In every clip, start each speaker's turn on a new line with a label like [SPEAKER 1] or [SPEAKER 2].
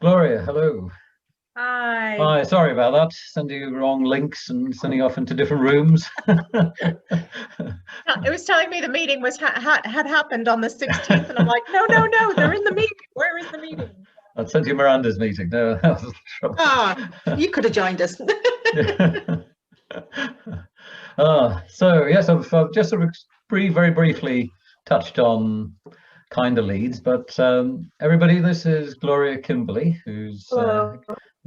[SPEAKER 1] Gloria, hello.
[SPEAKER 2] Hi.
[SPEAKER 1] Hi, sorry about that. Sending you wrong links and sending off into different rooms.
[SPEAKER 2] It was telling me the meeting was had happened on the 16th, and I'm like, no, they're in the meeting. Where is the meeting?
[SPEAKER 1] I'd sent you Miranda's meeting. No, that was the trouble.
[SPEAKER 3] You could have joined us.
[SPEAKER 1] So yes, I've just sort of very briefly touched on KinderLeeds, but everybody, this is Gloria Kimberly, who's a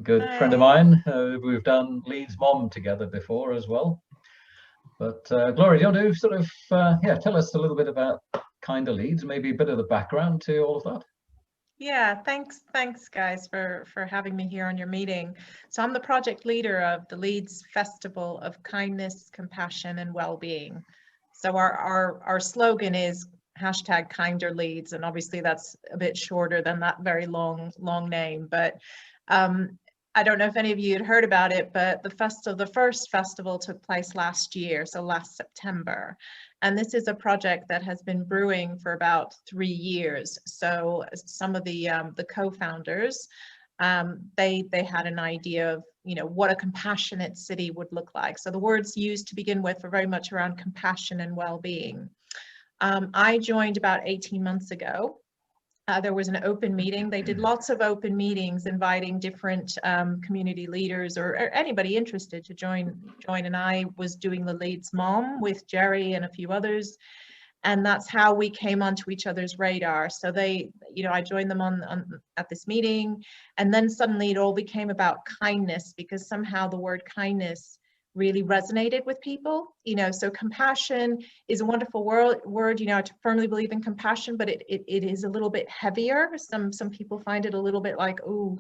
[SPEAKER 1] good friend of mine. We've done Leeds Mom together before as well. But Gloria, do you want to sort of tell us a little bit about KinderLeeds, maybe a bit of the background to all of that?
[SPEAKER 2] Yeah, thanks guys for having me here on your meeting. So I'm the project leader of the Leeds Festival of Kindness, Compassion and Wellbeing. So our slogan is #KinderLeeds, and obviously that's a bit shorter than that very long name. But I don't know if any of you had heard about it, but the first festival took place last year, so last September. And this is a project that has been brewing for about 3 years. So some of the co-founders, they had an idea of, what a compassionate city would look like. So the words used to begin with are very much around compassion and well-being. I joined about 18 months ago. There was an open meeting. They did lots of open meetings, inviting different community leaders or anybody interested to join. And I was doing the Leeds Mom with Jerry and a few others. And that's how we came onto each other's radar. So they, I joined them at this meeting, and then suddenly it all became about kindness, because somehow the word kindness really resonated with people. So compassion is a wonderful word. I firmly believe in compassion, but it is a little bit heavier. Some people find it a little bit like, oh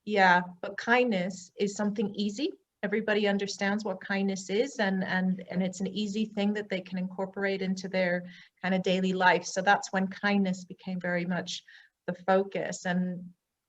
[SPEAKER 2] yeah, but kindness is something easy. Everybody understands what kindness is, and it's an easy thing that they can incorporate into their kind of daily life. So that's when kindness became very much the focus. And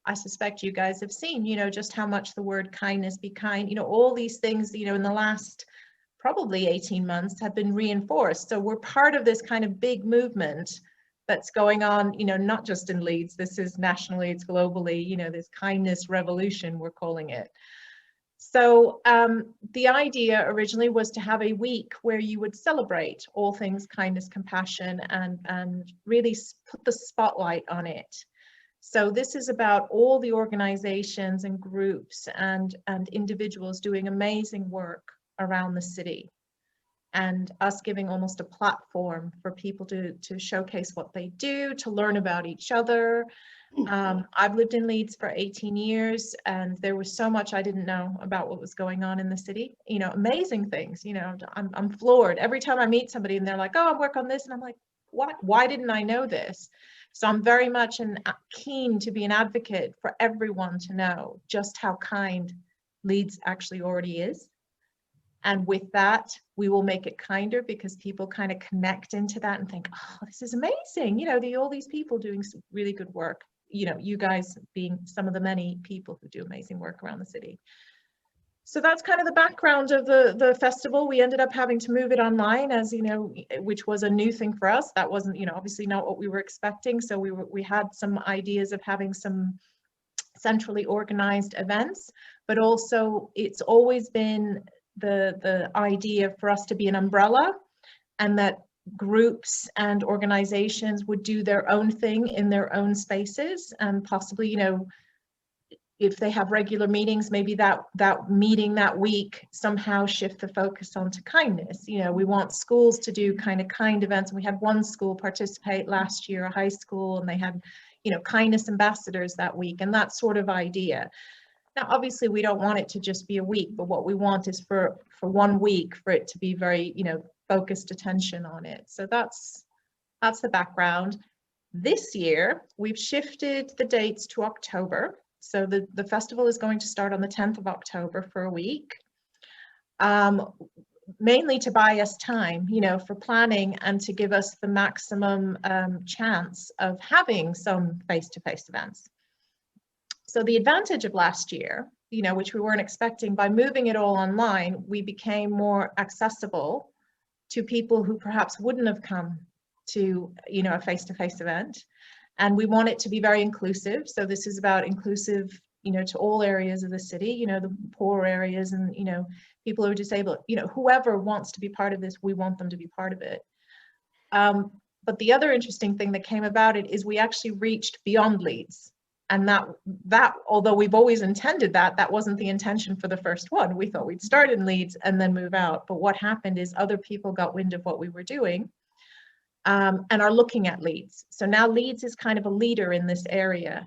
[SPEAKER 2] I suspect you guys have seen, just how much the word kindness, be kind, all these things, in the last probably 18 months have been reinforced. So we're part of this kind of big movement that's going on, not just in Leeds. This is nationally, it's globally, this kindness revolution, we're calling it. So the idea originally was to have a week where you would celebrate all things kindness, compassion, and really put the spotlight on it. So this is about all the organizations and groups and individuals doing amazing work around the city, and us giving almost a platform for people to showcase what they do, to learn about each other. I've lived in Leeds for 18 years, and there was so much I didn't know about what was going on in the city. Amazing things. I'm floored every time I meet somebody and they're like, "Oh, I work on this," and I'm like, "What? Why didn't I know this?" So I'm very much keen to be an advocate for everyone to know just how kind Leeds actually already is. And with that, we will make it kinder, because people kind of connect into that and think, "Oh, this is amazing. All these people doing some really good work." You guys being some of the many people who do amazing work around the city. So that's kind of the background of the festival. We ended up having to move it online, as which was a new thing for us. That wasn't, obviously not what we were expecting. So we had some ideas of having some centrally organized events, but also it's always been the idea for us to be an umbrella, and that groups and organizations would do their own thing in their own spaces, and possibly, if they have regular meetings, maybe that meeting that week somehow shift the focus onto kindness. We want schools to do kind events. And we had one school participate last year, a high school, and they had, kindness ambassadors that week, and that sort of idea. Now, obviously, we don't want it to just be a week, but what we want is for 1 week for it to be very, focused attention on it. So that's the background. This year, we've shifted the dates to October. So the festival is going to start on the 10th of October for a week, mainly to buy us time, for planning, and to give us the maximum chance of having some face-to-face events. So the advantage of last year, which we weren't expecting, by moving it all online, we became more accessible to people who perhaps wouldn't have come to, a face-to-face event. And we want it to be very inclusive. So this is about inclusive you know, to all areas of the city, you know, the poor areas and, you know, people who are disabled, you know, whoever wants to be part of this, we want them to be part of it. But the other interesting thing that came about it is we actually reached beyond Leeds. And that although we've always intended that wasn't the intention for the first one. We thought we'd start in Leeds and then move out. But what happened is other people got wind of what we were doing and are looking at Leeds. So now Leeds is kind of a leader in this area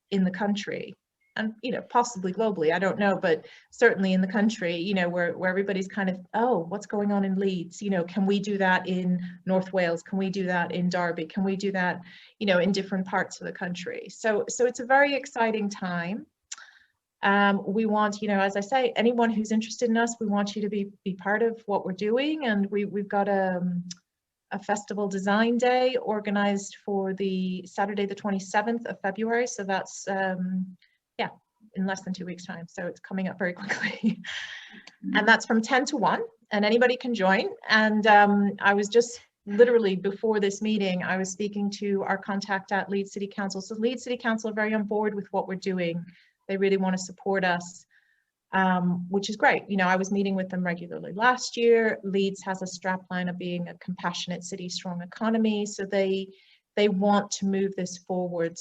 [SPEAKER 2] in the country. And, you know, possibly globally, I don't know, but certainly in the country, you know, where everybody's kind of, oh, what's going on in Leeds? You know, can we do that in North Wales? Can we do that in Derby? Can we do that, you know, in different parts of the country? So it's a very exciting time. We want, you know, as I say, anyone who's interested in us, we want you to be part of what we're doing. And we've got a festival design day organized for the Saturday, the 27th of February. So that's, yeah, in less than 2 weeks time. So it's coming up very quickly. And that's from 10 to 1 and anybody can join. And I was just literally before this meeting, I was speaking to our contact at Leeds City Council. So Leeds City Council are very on board with what we're doing. They really want to support us, which is great. You know, I was meeting with them regularly last year. Leeds has a strapline of being a compassionate city, strong economy. So they want to move this forward.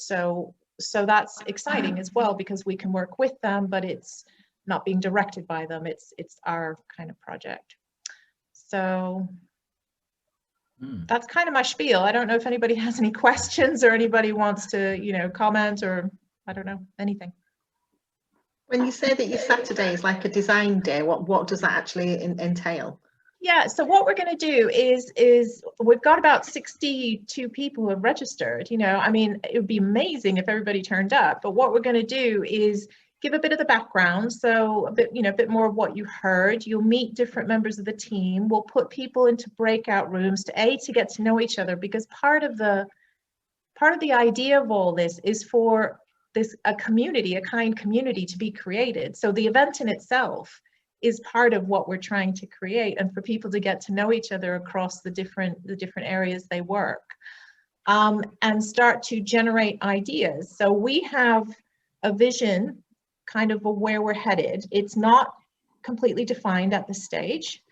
[SPEAKER 2] So that's exciting as well because we can work with them, but it's not being directed by them. It's our kind of project. So that's kind of my spiel. I don't know if anybody has any questions or anybody wants to, you know, comment or I don't know, anything.
[SPEAKER 3] When you say that your Saturday is like a design day, what does that actually entail?
[SPEAKER 2] Yeah, so what we're going to do is we've got about 62 people who have registered. You know, I mean, it would be amazing if everybody turned up, but what we're going to do is give a bit of the background. So a bit, you know, a bit more of what you heard. You'll meet different members of the team. We'll put people into breakout rooms to get to know each other, because part of the idea of all this is for a community, a kind community to be created. So the event in itself is part of what we're trying to create, and for people to get to know each other across the different areas they work, and start to generate ideas. So we have a vision kind of where we're headed. It's not completely defined at this stage.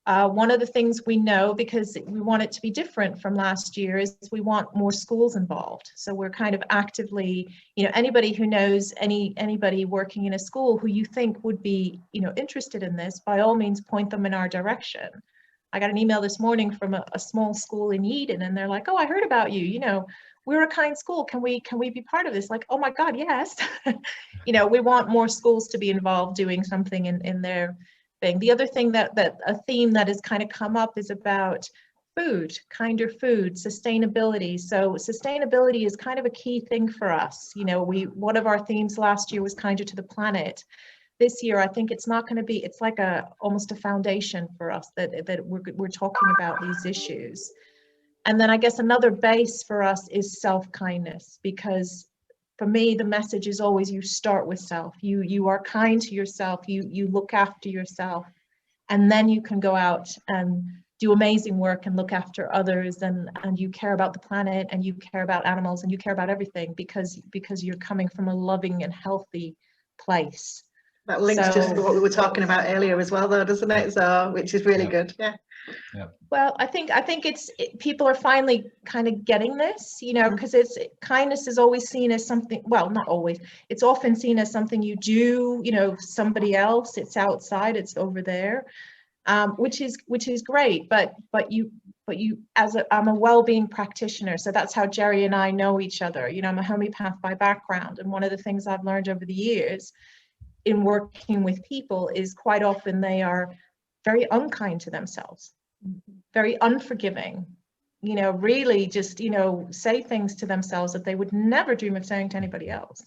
[SPEAKER 2] One of the things we know, because we want it to be different from last year, is we want more schools involved. So we're kind of actively, you know, anybody who knows anybody working in a school who you think would be, you know, interested in this, by all means point them in our direction. I got an email this morning from a small school in Eden, and they're like, oh, I heard about you, you know, we're a kind school, can we be part of this? Like, oh my God, yes. You know, we want more schools to be involved doing something in their thing. The other thing that a theme that has kind of come up is about food, kinder food, sustainability. So sustainability is kind of a key thing for us. You know, one of our themes last year was kinder to the planet. This year, I think it's not going to be, it's like almost a foundation for us that we're talking about these issues. And then I guess another base for us is self-kindness, because for me, the message is always you start with self. You are kind to yourself, you look after yourself, and then you can go out and do amazing work and look after others, and you care about the planet, and you care about animals, and you care about everything because you're coming from a loving and healthy place.
[SPEAKER 3] That links just to what we were talking about earlier as well, though, doesn't it? So, which is really good. Yeah.
[SPEAKER 1] Yeah.
[SPEAKER 2] Well, I think people are finally kind of getting this, you know, because kindness is always seen as something, well, not always, it's often seen as something you do, you know, somebody else, it's outside, it's over there, which is great, but you I'm a well-being practitioner, so that's how Jerry and I know each other. You know, I'm a homeopath by background, and one of the things I've learned over the years in working with people is quite often they are very unkind to themselves, very unforgiving, you know, really just, you know, say things to themselves that they would never dream of saying to anybody else.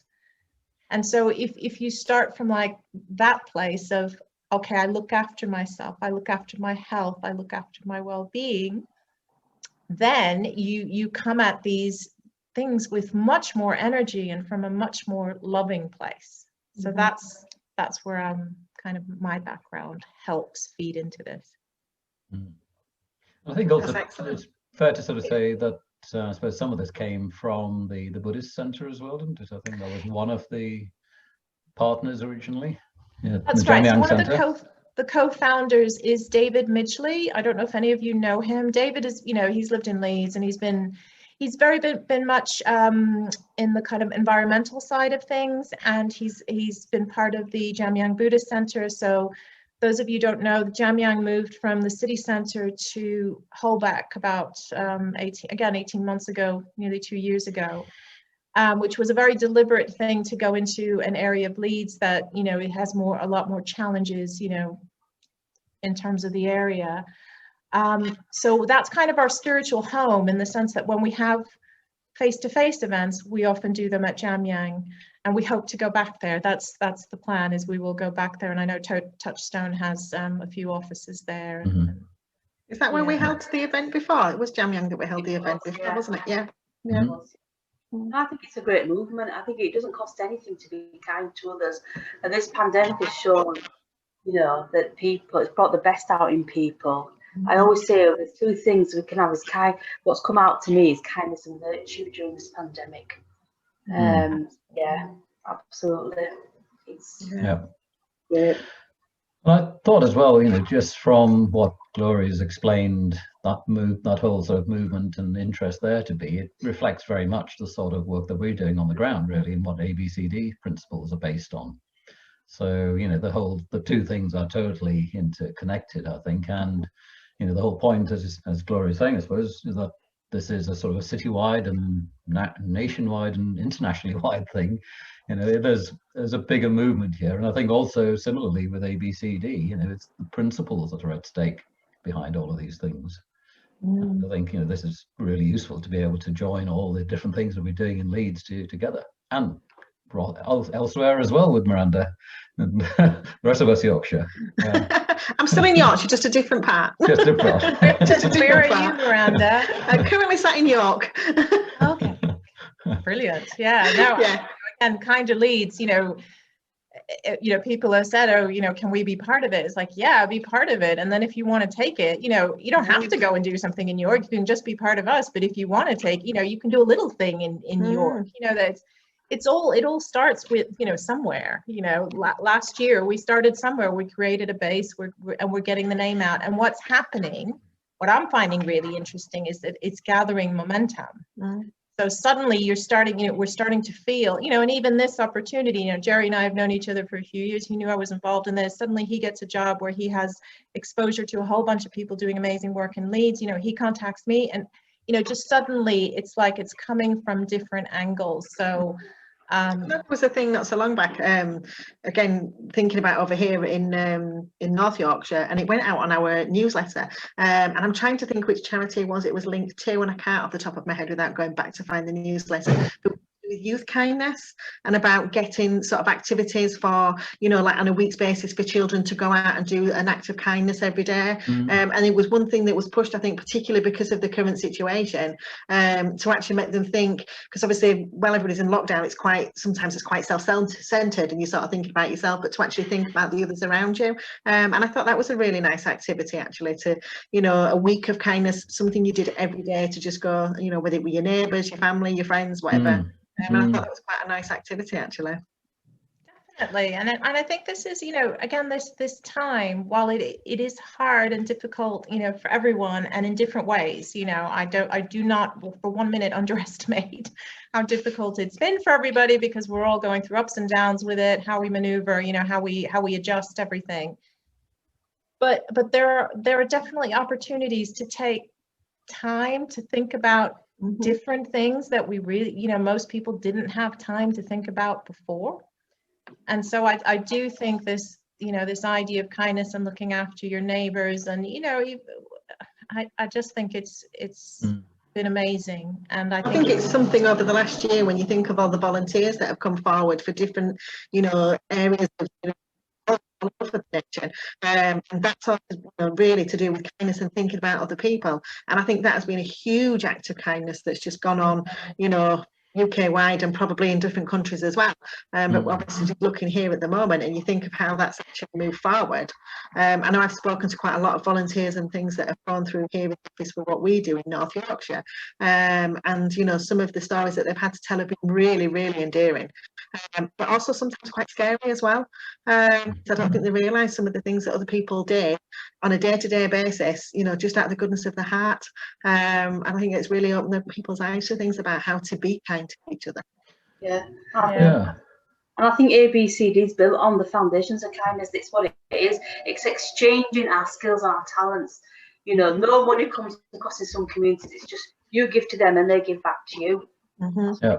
[SPEAKER 2] And so if you start from like that place of, okay, I look after myself, I look after my health, I look after my well-being, then you come at these things with much more energy and from a much more loving place. So that's where I'm kind of, my background helps feed into this.
[SPEAKER 1] I think also it's fair to sort of say that I suppose some of this came from the Buddhist center as well, didn't it? I think that was one of the partners originally. Yeah,
[SPEAKER 2] that's right. So one of the co-founders is David Midgley. I don't know if any of you know him. David is, he's lived in Leeds, and he's been much in the kind of environmental side of things, and he's been part of the Jamyang Buddhist Center. So those of you who don't know, Jamyang moved from the city center to Holbeck about 18 months ago, nearly 2 years ago, which was a very deliberate thing to go into an area of Leeds that, it has a lot more challenges, in terms of the area. So that's kind of our spiritual home, in the sense that when we have face-to-face events, we often do them at Jamyang, and we hope to go back there. That's the plan, is we will go back there. And I know Touchstone has a few offices there.
[SPEAKER 1] Mm-hmm.
[SPEAKER 3] Is that where we held the event before? It was Jamyang that we held the event before, wasn't it? Yeah. Yeah.
[SPEAKER 1] Mm-hmm.
[SPEAKER 4] I think it's a great movement. I think it doesn't cost anything to be kind to others. And this pandemic has shown, that it's brought the best out in people. I always say there's two things we can have as kind. What's come out to me is kindness and virtue during this pandemic. Yeah, absolutely.
[SPEAKER 1] Yeah. I thought as well, just from what Gloria's explained, that whole sort of movement and interest there to be, it reflects very much the sort of work that we're doing on the ground, really, and what ABCD principles are based on. So, the two things are totally interconnected, I think, and the whole point, as Gloria's saying, I suppose, is that this is a sort of a citywide and nationwide and internationally wide thing. There's a bigger movement here, and I think also similarly with ABCD, it's the principles that are at stake behind all of these things. And I think this is really useful to be able to join all the different things that we're doing in Leeds together, and elsewhere as well with Miranda and the rest of us Yorkshire.
[SPEAKER 3] I'm still in Yorkshire, just a different part.
[SPEAKER 1] Just a part.
[SPEAKER 2] Where are you, Miranda?
[SPEAKER 3] I'm currently sat in York.
[SPEAKER 2] Okay, brilliant. Yeah, no,
[SPEAKER 3] yeah.
[SPEAKER 2] And KinderLeeds, people have said, oh, can we be part of it? It's like, yeah, be part of it. And then if you want to take it, you don't have to go and do something in York. You can just be part of us. But if you want to take, you can do a little thing in York. It all starts with, somewhere. Last year we started somewhere. We created a base. We're getting the name out. And what's happening, what I'm finding really interesting, is that it's gathering momentum. So suddenly we're starting to feel, and even this opportunity, Jerry and I have known each other for a few years. He knew I was involved in this. Suddenly he gets a job where he has exposure to a whole bunch of people doing amazing work in Leeds. He contacts me, and, just suddenly it's like it's coming from different angles. So
[SPEAKER 3] that was a thing not so long back, again thinking about over here in North Yorkshire, and it went out on our newsletter, and I'm trying to think which charity it was linked to, and I can't off the top of my head without going back to find the newsletter. But with youth kindness, and about getting sort of activities for, like on a week's basis for children to go out and do an act of kindness every day. And it was one thing that was pushed, I think, particularly because of the current situation, to actually make them think, because obviously while everybody's in lockdown, sometimes it's quite self-centered, and you sort of think about yourself, but to actually think about the others around you. And I thought that was a really nice activity, actually, to, a week of kindness, something you did every day, to just go, whether it were your neighbours, your family, your friends, whatever. And I thought that was quite a nice activity, actually.
[SPEAKER 2] Definitely. And I think this is, again, this time, while it is hard and difficult, for everyone, and in different ways, I do not for 1 minute underestimate how difficult it's been for everybody, because we're all going through ups and downs with it, how we maneuver, how we adjust everything. But there are definitely opportunities to take time to think about different things that we really, most people didn't have time to think about before. And so I do think this, this idea of kindness and looking after your neighbors, and, I just think it's been amazing. And I think
[SPEAKER 3] it's something over the last year, when you think of all the volunteers that have come forward for different, areas of, and that's all, really to do with kindness and thinking about other people. And I think that has been a huge act of kindness that's just gone on, UK wide and probably in different countries as well. But obviously just looking here at the moment, and you think of how that's actually moved forward. I know I've spoken to quite a lot of volunteers and things that have gone through here in the office for what we do in North Yorkshire. And you know, some of the stories that they've had to tell have been really, really endearing. But also sometimes quite scary as well. I don't think they realise some of the things that other people did on a day-to-day basis, you know, just out of the goodness of the heart. And I think it's really opened up people's eyes to things about how to be kind to each other.
[SPEAKER 4] Yeah.
[SPEAKER 1] Yeah.
[SPEAKER 4] And I think ABCD is built on the foundations of kindness. It's what it is. It's exchanging our skills and our talents. You know, no money comes across in some communities. It's just you give to them and they give back to you.
[SPEAKER 1] Yeah.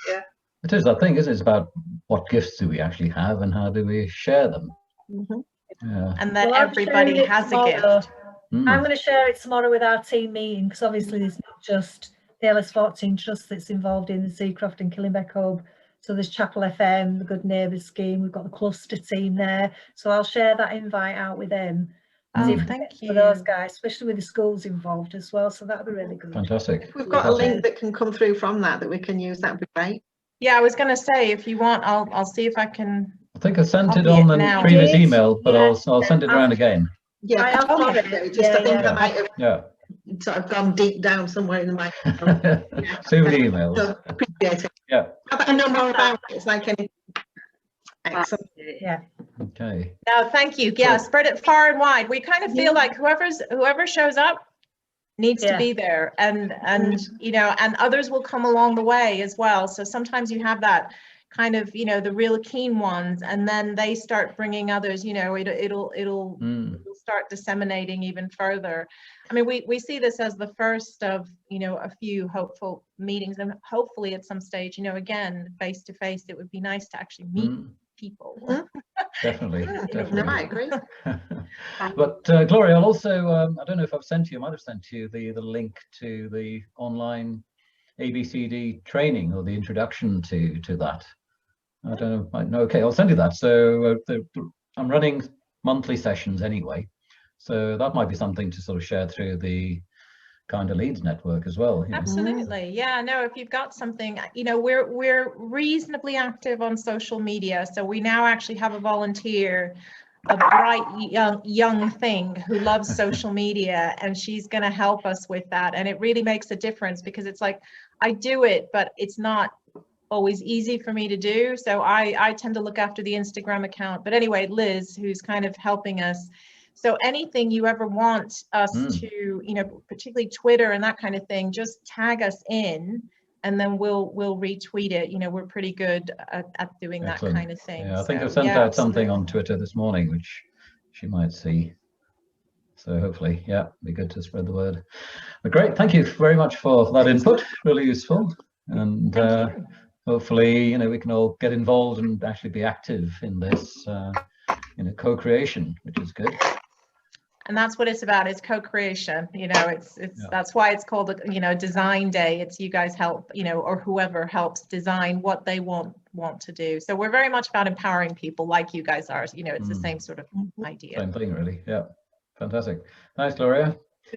[SPEAKER 4] Yeah.
[SPEAKER 1] It is that thing, isn't it? It's about what gifts do we actually have and how do we share them. Yeah.
[SPEAKER 2] And that
[SPEAKER 5] Well, I'm
[SPEAKER 2] everybody
[SPEAKER 5] sharing it
[SPEAKER 2] has a
[SPEAKER 5] tomorrow.
[SPEAKER 2] gift.
[SPEAKER 5] I'm going to share it tomorrow with our team meeting, because obviously there's not just the LS14 Trust that's involved in the Seacroft and Killingbeck Hub. So there's Chapel FM, the Good Neighbours scheme. We've got the cluster team there. So I'll share that invite out with them. See if we can get for those guys, especially with the schools involved as well. So that'll be really good.
[SPEAKER 1] Fantastic.
[SPEAKER 3] If we've got a link that can come through from that we can use, that'd be great.
[SPEAKER 2] Yeah, I was going to say, if you want, I'll see if I can.
[SPEAKER 1] I think I sent it
[SPEAKER 2] Copy
[SPEAKER 1] on
[SPEAKER 2] it
[SPEAKER 1] the
[SPEAKER 2] now.
[SPEAKER 1] previous
[SPEAKER 5] You did?
[SPEAKER 1] email, but
[SPEAKER 5] Yeah.
[SPEAKER 1] I'll send it around again.
[SPEAKER 3] Yeah,
[SPEAKER 5] I have got it.
[SPEAKER 3] just I think
[SPEAKER 1] yeah.
[SPEAKER 3] I might have
[SPEAKER 1] Yeah.
[SPEAKER 3] sort of gone deep down somewhere in the mind.
[SPEAKER 1] See with emails.
[SPEAKER 3] So appreciate it.
[SPEAKER 1] Yeah.
[SPEAKER 3] But I know more about it. It's like any. Excellent.
[SPEAKER 5] Yeah.
[SPEAKER 1] Okay.
[SPEAKER 2] No, thank you. Yeah, spread it far and wide. We kind of feel like whoever shows up needs to be there, and you know, and others will come along the way as well. So sometimes you have that kind of, you know, the real keen ones, and then they start bringing others. You know, it'll start disseminating even further. I mean, we see this as the first of, you know, a few hopeful meetings, and hopefully at some stage, you know, again, face to face, it would be nice to actually meet people.
[SPEAKER 1] Definitely.
[SPEAKER 3] No, I agree.
[SPEAKER 1] But Gloria, I'll also, I don't know if I've sent you, I might have sent you the link to the online ABCD training, or the introduction to that. I don't know. Okay, I'll send you that. So I'm running monthly sessions anyway, so that might be something to sort of share through the KinderLeeds network as well.
[SPEAKER 2] Absolutely. Yeah, no, if you've got something, you know, we're reasonably active on social media. So we now actually have a volunteer, a bright young thing who loves social media, and she's going to help us with that. And it really makes a difference, because it's like, I do it, but it's not always easy for me to do. So I tend to look after the Instagram account. But anyway, Liz, who's kind of helping us. So anything you ever want us to, you know, particularly Twitter and that kind of thing, just tag us in, and then we'll retweet it. You know, we're pretty good at doing
[SPEAKER 1] Excellent.
[SPEAKER 2] that kind of thing.
[SPEAKER 1] Yeah, I think
[SPEAKER 2] so,
[SPEAKER 1] I've sent out
[SPEAKER 2] absolutely.
[SPEAKER 1] something on Twitter this morning, which she might see. So hopefully, yeah, be good to spread the word. But great, thank you very much for that input. Really useful. And hopefully, you know, we can all get involved and actually be active in this, you know, co-creation, which is good.
[SPEAKER 2] And that's what it's about. It's co-creation. You know, it's that's why it's called, you know, design day. It's you guys help, you know, or whoever helps design what they want to do. So we're very much about empowering people like you guys are. You know, it's the same sort of idea.
[SPEAKER 1] Same thing, really. Yeah. Fantastic. Thanks, Gloria.